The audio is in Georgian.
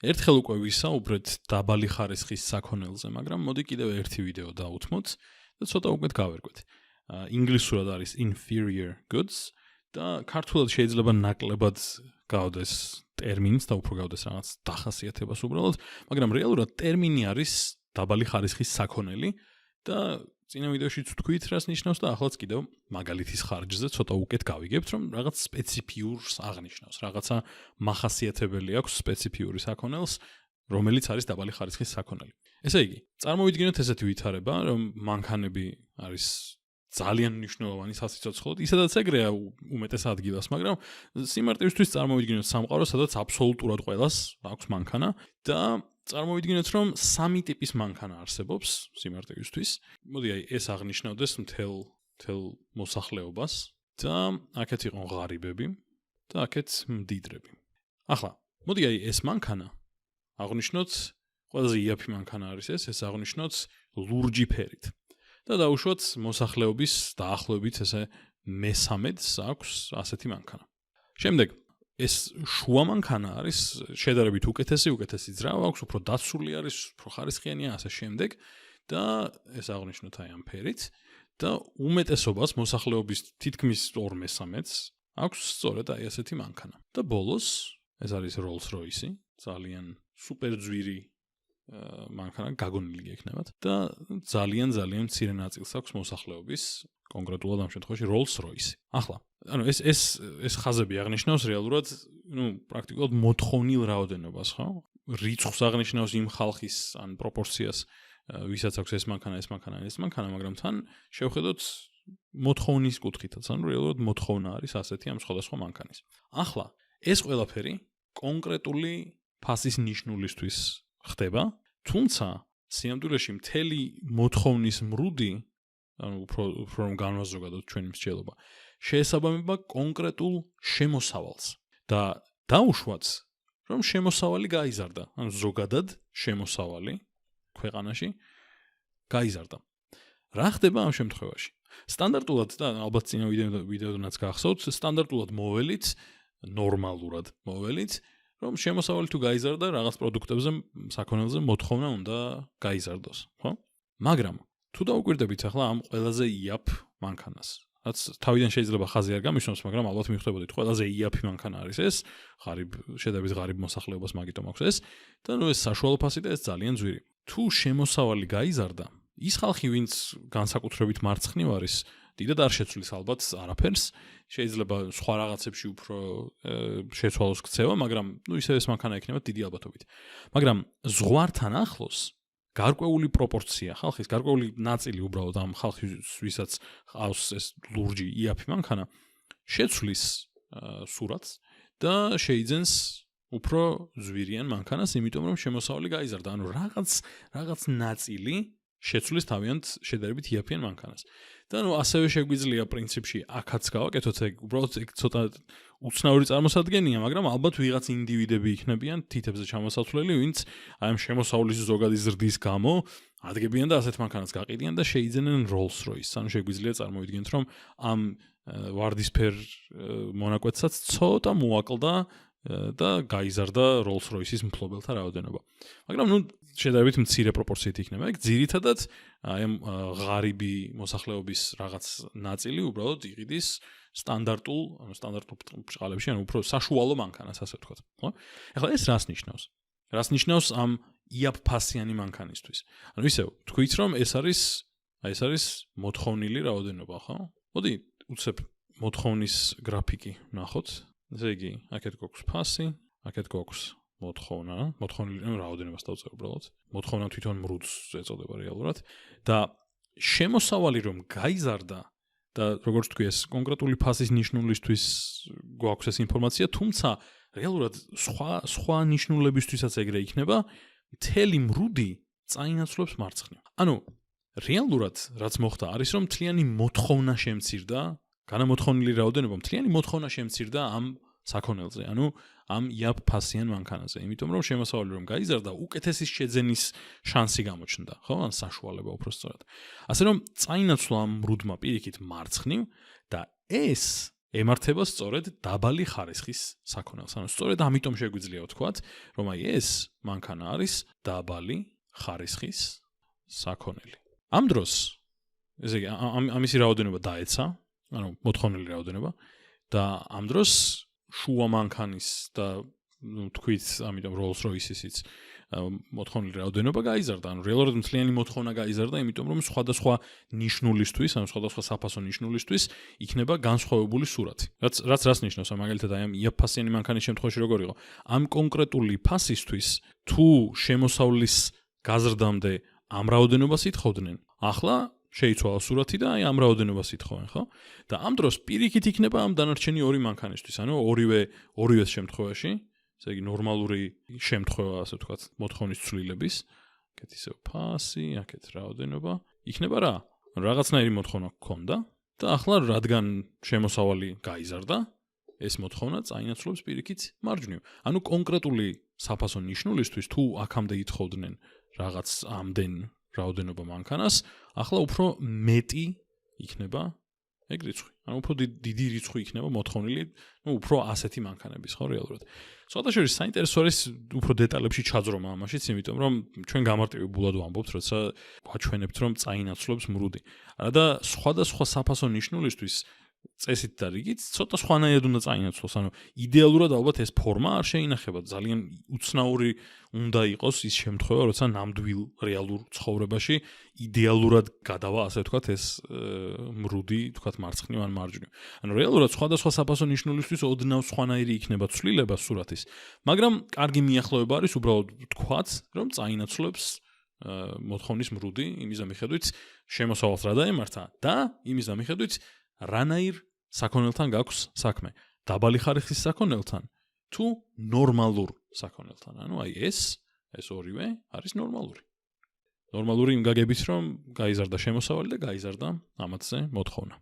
ერთხელ უკვე ვისაუბრეთ დაბალი ხარისხის საქონელზე, მაგრამ მოდი კიდევ ერთი ვიდეო დავუთმოთ და ცოტა უკეთ გავერკვეთ. ინგლისურად არის inferior goods და ქართულად შეიძლება ნაკლებად გავდეს ტერმინს და უფრო გავდეს რაღაც დახასიათებას უბრალოდ, მაგრამ რეალურად ტერმინი არის დაბალი ხარისხის საქონელი და წინა ვიდეოშიც ვთქვით, რას ნიშნავს და ახლაც კიდევ მაგალითის ხარჯზე ცოტა უკეთ გავიგებთ, რომ რაღაც სპეციფიურს აღნიშნავს, რაღაცა მახასიათებელი აქვს სპეციფიური საქონელს, რომელიც არის დაბალი ხარისხის საქონელი. ესე იგი, წარმოვიდგინოთ ესეთი ვითარება, რომ მანქანები არის ძალიან მნიშვნელოვანი სასიცოცხლოდ, ისედაც ეგრეა უმეტეს ადგილას, მაგრამ სიმარტივისთვის წარმოვიდგინოთ სამყარო, სადაც აბსოლუტურად ყველას აქვს მანქანა და წარმოვიდგინოთ, რომ სამი ტიპის მანქანა არსებობს სიმარტივისთვის. მოდი ეს აღნიშნავდეს მთელ მოსახლეობას და აქეთ იყო ღარიბები და აქეთ მდიდრები. ახლა, მოდი ეს მანქანა აღნიშნოთ, ყველაზე იაფი მანქანა არის ეს აღნიშნოთ ლურჯი ფერით. და დაუშვათ მოსახლეობის დაახლოებით ესე მე-13-ს აქვს ასეთი მანქანა. შემდეგ ეს შუა მანქანა არის შედარებით უკეთესი ძრავა აქვს, უფრო დაცული არის, უფრო ხარისხიანია, ასე შემდეგ და ეს აღნიშნოთ აი ამ ფერით და უმეტესობას მოსახლეობის თითქმის 2/3-ს აქვს სწორედ აი ასეთი მანქანა. და ბოლოს ეს არის Rolls-Royce, ძალიან სუპერ ძვირი მანქანა გაგონილი გექნებათ და ძალიან მცირე ნაწილს აქვს მოსახლეობის, კონკრეტულად ამ შემთხვევაში Rolls-Royce. ახლა, ეს ხაზები აღნიშნავს რეალურად, პრაქტიკულად მოთხოვნილ რაოდენობას, ხო? რიცხვს აღნიშნავს იმ ხალხის ან პროპორციას, ვისაც აქვს ეს მანქანა, მაგრამ თან შევხედოთ მოთხოვნის კუთხითაც, რეალურად მოთხოვნა არის ასეთი ამ სხვადასხვა მანქანის. ახლა, ეს ყველაფერი კონკრეტული ფასის ნიშნულისთვის ხდება, თუმცა სიამდვილეში მთელი მოთხოვნის მრუდი, უფრო რომ განვაზოგადოთ ჩვენი მსჯელობა, შეესაბამება კონკრეტულ შემოსავალს და დაუშვათ, რომ შემოსავალი გაიზარდა, ზოგადად შემოსავალი ქვეყანაში გაიზარდა. რა ხდება ამ შემთხვევაში? სტანდარტულად და ალბათ წინა ვიდეოდანაც გახსოვთ, სტანდარტულად მოველით, ნორმალურად მოველით, რომ შემოსავალი თუ გაიზარდა, რაღაც პროდუქტებზე, საქონელზე მოთხოვნა უნდა გაიზარდოს, ხო? მაგრამ თუ დაუკვირდებით ახლა ამ ყველაზე იაფ მანქანას, რაც თავიდან შეიძლება ხაზი არ გამისვამს, მაგრამ ალბათ მიხვდებოდით, ყველაზე იაფი მანქანა არის ეს, შედარებით ღარიბ მოსახლეობას მაგიტომ აქვს ეს და ეს საშუალო ფასი და ეს ძალიან ძვირი. თუ შემოსავალი გაიზარდა, ის ხალხი, ვინც განსაკუთრებით მარცხნივ არის, დიდად არ შეცვლის ალბათ არაფერს, შეიძლება სხვა რაღაცებში უფრო შეცვალოს ქცევა, მაგრამ ისევ ეს მანქანა ექნება დიდი ალბათობით. მაგრამ ზღვართან ახლოს გარკვეული პროპორცია ხალხის, გარკვეული ნაწილი უბრალოდ ამ ხალხის, ვისაც ყავს ეს ლურჯი იაფი მანქანა, შეცვლის სურათს და შეიძენს უფრო ზვირიან მანქანას, იმიტომ რომ შემოსავალი გაიზარდა. ანუ რაღაც ნაწილი შეცვლის თავიანთ შედარებით იაფიან მანქანას. და ასევე შეგვიძლია პრინციპში აქაც გავაკეთოთ, უბრალოდ ცოტა უცნაური წარმოსადგენია, მაგრამ ალბათ ვიღაც ინდივიდები იქნებიან თითებზე ჩამოსაცვლელი, ვინც აი ამ შემოსავლის ზოგადი ზრდის გამო ადგებიან და ასეთ მანქანას გაყიდიან და შეიძენენ Rolls-Royce. ანუ შეგვიძლია წარმოვიდგინოთ, რომ ამ ვარდისფერ მონაკვეთსაც ცოტა მოაკლდა და გაიზარდა Rolls-Royce-ის მფლობელთა რაოდენობა. მაგრამ შედარებით მცირე პროპორციით იქნება. ეგ ძირითადად აი ამ ღარიბი მოსახლეობის რაღაც ნაწილი უბრალოდ იყიდის სტანდარტულ ბრჭყალებში, ანუ უფრო საშუალო მანქანას, ასე ვთქვათ, ხო? ახლა ეს რას ნიშნავს? რას ნიშნავს ამ იაფ ფასიანი მანქანისთვის? ანუ ისევ თქვით, რომ ეს არის მოთხოვნილი რაოდენობა, ხო? მოდი უცებ მოთხოვნის გრაფიკი ვნახოთ. ესე იგი, აქეთ გვაქვს ფასი, აქეთ გვაქვს მოთხოვნილი რაოდენობას დავწერე უბრალოდ. მოთხოვნა თვითონ მრუდს ეწოდება რეალურად და შემოსავალი რომ გაიზარდა და როგორც თქვი ეს კონკრეტული ფასის ნიშნულისთვის გვაქვს ეს ინფორმაცია, თუმცა რეალურად სხვა ნიშნულებისთვისაც ეგრე იქნება, მთელი მრუდი წაინაცვლებს მარცხნივ. ანუ რეალურად რაც მოხდა არის რომ მთლიანი მოთხოვნა შემცირდა, განამოთხოვნილი რაოდენობა მთლიანი მოთხოვნა შემცირდა ამ საქონელზე, ანუ ამ იაფ ფასიან მანქანაზე, იმიტომ რომ შემოსავალი რომ გაიზარდა, უკეთესის შეძენის შანსი გამოჩნდა, ხო? ან საშუალება უფრო სწორად. ასე რომ წაინაცვლა ამ მრუდმა პირიქით მარცხნივ და ეს ემართება სწორედ დაბალი ხარისხის საქონელს. ანუ სწორედ ამიტომ შეგვიძლია ვთქვათ, რომ აი ეს მანქანა არის დაბალი ხარისხის საქონელი. ამ დროს ესე იგი ამისი რაოდენობა დაეცა, ანუ მოთხოვნილი რაოდენობა და ამ დროს შუა მანქანის და თქვით, ამიტომ Rolls-Royce-ისიც მოთხოვნილი რაოდენობა გაიზარდა, ანუ რეალურად მთლიანი მოთხოვნა გაიზარდა, იმიტომ რომ სხვადასხვა ნიშნულისთვის, ანუ სხვადასხვა საფასო ნიშნულისთვის იქნება განსხვავებული სურათი. რაც ნიშნავს, მაგალითად აი ამ იაფფასიანი მანქანის შემთხვევაში როგორ იყო? ამ კონკრეტული ფასისთვის თუ შემოსავლის გაზრდამდე ამ რაოდენობას ითხოვდნენ, ახლა შეიცვალა სურათი და აი ამ რაოდენობას ითხოვენ, ხო? და ამ დროს პირიქით იქნება ამ დანარჩენი ორი მანქანისთვის, ანუ ორივე შემთხვევაში, ესე იგი ნორმალური შემთხვევა, ასე ვთქვათ, მოთხოვნის ცვლილების, აქეთ ისევ ფასი, აქეთ რაოდენობა, იქნება რა? რაღაცნაირი მოთხოვნა გქონდა და ახლა რადგან შემოსავალი გაიზარდა, ეს მოთხოვნა წაინაცვლებს პირიქით მარჯვნივ. ანუ კონკრეტული საფასო ნიშნულისთვის თუ აქამდე ითხოვდნენ რაღაც ამდენ რაოდენობა მანქანას, ახლა უფრო მეტი იქნება ეგ რიცხვი. ანუ უფრო დიდი რიცხვი იქნება მოთხოვნილი, უფრო ასეთი მანქანების, ხო, რეალურად. სხვადასხვა საინტერესო არის უფრო დეტალებში ჩაძრომა ამაშიც, იმიტომ რომ ჩვენ გამარტივებულად ვამბობთ, როცა ვაჩვენებთ, რომ წაინაცვლებს მრუდი. არა და სხვადასხვა საფასო ნიშნულისთვის წესით და რიგით ცოტა სხვანაირად უნდა წაინაცვლოს. ანუ იდეალურად ალბათ ეს ფორმა არ შეინახება. ძალიან უცნაური უნდა იყოს ის შემთხვევა, როცა ნამდვილ რეალურ ცხოვრებაში იდეალურად გადავა, ასე ვთქვათ, ეს მრუდი, ვთქვათ, მარცხნივ ან მარჯვნივ. ანუ რეალურად სხვადასხვა საფასო ნიშნულისთვის ოდნავ სხვანაირი იქნება ცვლილება სურათის. მაგრამ კარგი მიახლოება არის უბრალოდ ვთქვათ, რომ წაინაცვლებს მოთხოვნის მრუდი, იმის მიხედვით შემოსავალს რა დაემართა და იმის მიხედვით რანაირ საქონელთან გაქვს საქმე? დაბალი ხარისხის საქონელთან თუ ნორმალურ საქონელთან? ანუ აი ეს ორივე არის ნორმალური. ნორმალური იმ გაგებით, რომ გაიზარდა შემოსავალი და გაიზარდა ამათზე მოთხოვნა.